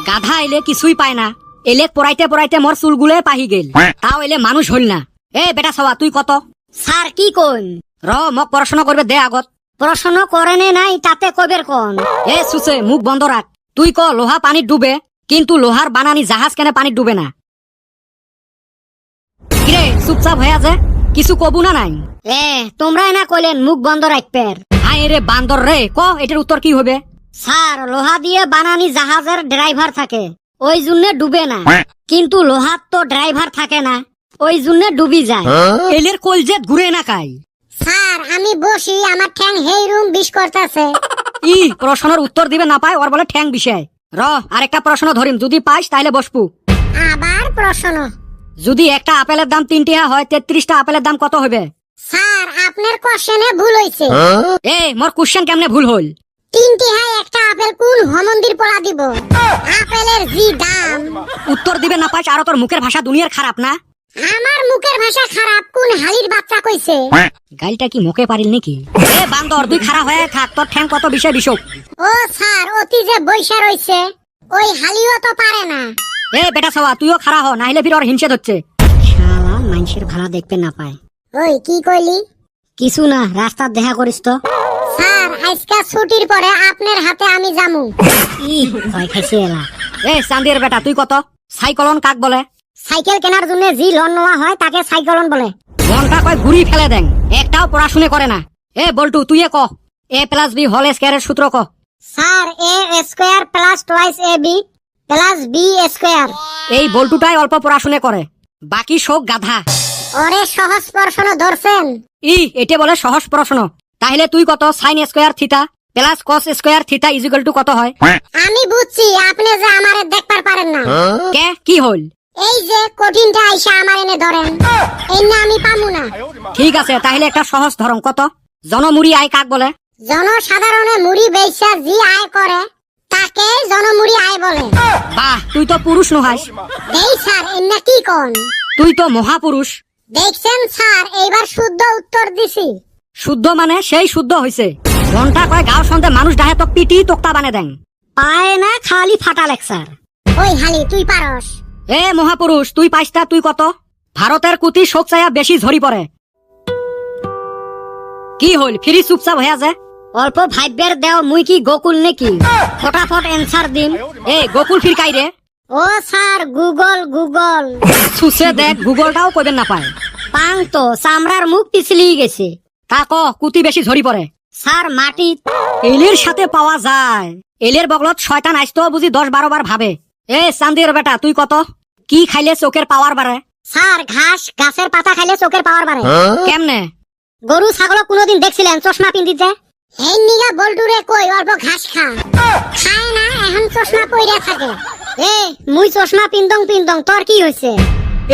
গাধা এলে কিছুই পায় না, এলে পড়াইতে পড়াইতে মোর চুলগুলো পাহি গেল, তাও এলে মানুষ হইল না। এ বেটা সবা তুই কত? স্যার কি কোন? মোক পড়াশোনা করবে দে আগত। প্রশ্ন করেনে নাই তাতে কবের কোন? এ সুসে মুখ বন্ধ রাখ। তুই ক লোহা পানির ডুবে, কিন্তু লোহার বানানি জাহাজ কেন পানির ডুবে না? কিরে চুপচাপ হয়ে আছে, কিছু কবু না নাই? তোমরাই না কইলেন মুখ বন্ধ রাখবের। হায় রে বান্দর রে, ক এটার উত্তর কি হবে? স্যার লোহা দিয়ে বানানি জাহাজের ড্রাইভার থাকে, ওই জন্য ডুবে না। কিন্তু লোহার তো ড্রাইভার থাকে না, ওই জন্য ডুবি যায়। এলের কলজেত ঘুরে না কাই। স্যার আমি বসি, আমার ঠ্যাং হেই রুম বিষ করতেছে। ই প্রশ্নের উত্তর দিবে না পায়, ওর বলে ঠ্যাং বিষয়। আরেকটা প্রশ্ন ধরিম, যদি পাইস তাইলে বসবু। আবার প্রশ্ন? যদি একটা আপেলের দাম 3 টাকা হয়, 33টা আপেলের দাম কত হবে? স্যার আপনার কোশ্চেনে ভুল হইছে। মোর কোশ্চেন কেমনে ভুল হল? 3 টাকায় একটা আপেল কোন মন্দির পড়া দিব? আপেলের জি দাম। উত্তর দিবে না পাইস, আর তোর মুখের ভাষা দুনিয়ার খারাপ না? আমার মুখের ভাষা খারাপ কোন হালির বাচ্চা কইছে? গাইলটা কি মুখে পারিল নাকি? বান্দর তুই খারাপ হয়ে থাক, তোর ঠ্যাং কত বিষয় বিষক। ও স্যার অতি যে বৈশা রইছে, ওই হালিও তো পারে না। বেটা সবা তুইও খারাপ হ, নাইলে ফির ওর হিংসে ধরছে। শালা মানুষের ভাড়া দেখতে না পায়। ওই কি কইলি? কিছু না, রাস্তার দেখা করিস তো। স্যার আজকে ছুটির পরে আপনার হাতে আমি যামু। ভয় খাইছে এলা। চান্দির বেটা তুই কত? সাইকেলন কাক বলে? সাইকেল কেনার জন্য জি লোন নেওয়া হয় তাকে সাইকেলন বলে। মনটা কয় ঘুরি ফেলে দেন, একটাও পড়াশুনে করে না। বল্টু তুই ক a+b হোল স্কয়ারের সূত্র ক। Sir a square plus twice ab plus b square. এই বল্টুটাই অল্প পড়াশুনে করে, বাকি সব গাধা। ওরে সহজ প্রশ্ন ধরছেন। এটা বলে সহজ প্রশ্ন। তাহলে তুই কত sine square theta plus cos square theta equal to কত হয়? আমি বুঝছি, আপনি যে আমারে দেখবার পারেন না। কে কি হল? এই যে কঠিনটা আইসা আমার এনে ধরেন, এই না আমি পামু না। ঠিক আছে, তাহলে একটা সহজ ধরম কত? জনমুড়ি আয় কাক বলে? জনসাধারণে মুড়ি বেচা জি আয় করে তাকে জনমুড়ি আয় বলে। বাহ, তুই তো পুরুষ নহাস। এই স্যার এন্না কি কোন? তুই তো মহাপুরুষ। দেখছেন স্যার এইবার শুদ্ধ উত্তর দিছি। শুদ্ধ মানে সেই শুদ্ধ হইছে। ঘন্টা কয় গাঁও সন্ধে মানুষ ডাহে তো পিটি তোক্তা বানে দেন, পায় না খালি ফাটা লেকচার। ওই হালি তুই পারস? মহাপুরুষ তুই পাইস্তা, তুই কত? ভারতের কুতি শোক চাইয়া বেশি ঝরি পড়ে। কি হল ফিরি চুপচাপ হয়ে আছে? অল্প ভাইবের দেও, মুই কি গোকুল নাকি? ফটাফট অ্যানসার দিন। গোকুল ফির কাই রে? ও স্যার গুগল গুগল। সুসে দেখ, গুগলটাও কইবেন না পায়। পাং তো চামড়ার মুখ পিছলি গেছে। তা ক কুতি বেশি ঝরি পড়ে? স্যার মাটি। এলের সাথে পাওয়া যায়। এলের বগলত শয়তান আসতো বুঝি 10-12 বার ভাবে। চান্দির বেটা তুই কত? কি খাইলে চোখের পাওয়ার বাড়ে? স্যার ঘাস, গাছের পাতা খাইলে চোখের পাওয়ার বাড়ে। কেমনে? গরু ছাগল কোনদিন দেখছিলেন চশমা পিন্দিতে? এই নিগা বল্টুরে কই অল্প ঘাস খা। খায় না, এখন চশমা পইরা থাকে। মুই চশমা পিন্দং, তোর কি হইছে?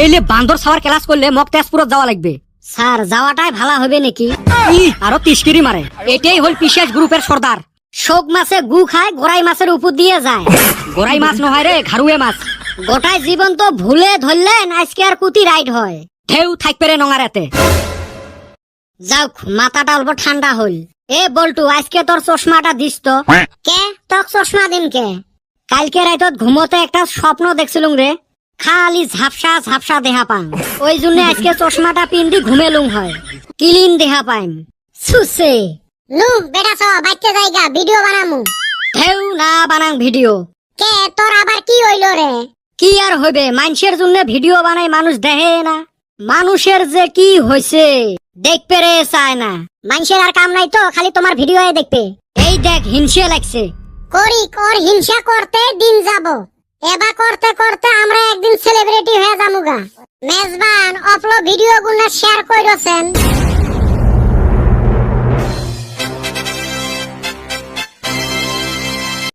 এলে বান্দর ছাওয়ার ক্লাস করলে মক তেজপুরত যাওয়া লাগবে। স্যার যাওয়াটাই ভালো হবে নাকি? আরো তিসকিরি মারে। এটাই হল পিসেস গ্রুপের সর্দার। শোক মাছে গু খায়, গোড়াই মাছের উপর দিয়ে যায়। গোড়াই মাছ নয় রে, ঘাড়ুয়ে মাছ। গোটাই জীবন তো ভুলে ধরলেন, আজকে আর কুতি রাইড হয়। ঢেউ থাকবে রে নঙারাতে। যাওক মাথাটা অল্প ঠান্ডা হল। বল্টু আজকে তোর চশমাটা দিস তো। কে তোর চশমা দিন কে? কালকে রাইতত ঘুমোতে একটা স্বপ্ন দেখছিলুম রে, খালি ঝাপসা ঝাপসা দেহা পাং। ওই জন্য আজকে চশমাটা পিন্দি ঘুমেলুম হয়, ক্লিন দেহা পাইম। সুসে নু বেটা সব বাইতে জায়গা ভিডিও বানামু। ঢেউ না বানাং ভিডিও। কে তোর আবার কি হইল রে? কি আর হইবে, মানুষের জন্য ভিডিও বানাই, মানুষ দেখে না। মানুষের যে কি হইছে দেখতে রে চায় না। মানুষের আর কাম নাই তো, খালি তোমার ভিডিও দেখবে। এই দেখ হিংসে লাগছে। করি কর, হিংসা করতে দিন যাব। এবার করতে করতে আমরা একদিন সেলিব্রিটি হয়ে যামুগা। মেজবান অপলো ভিডিও গুলো শেয়ার কইরছেন।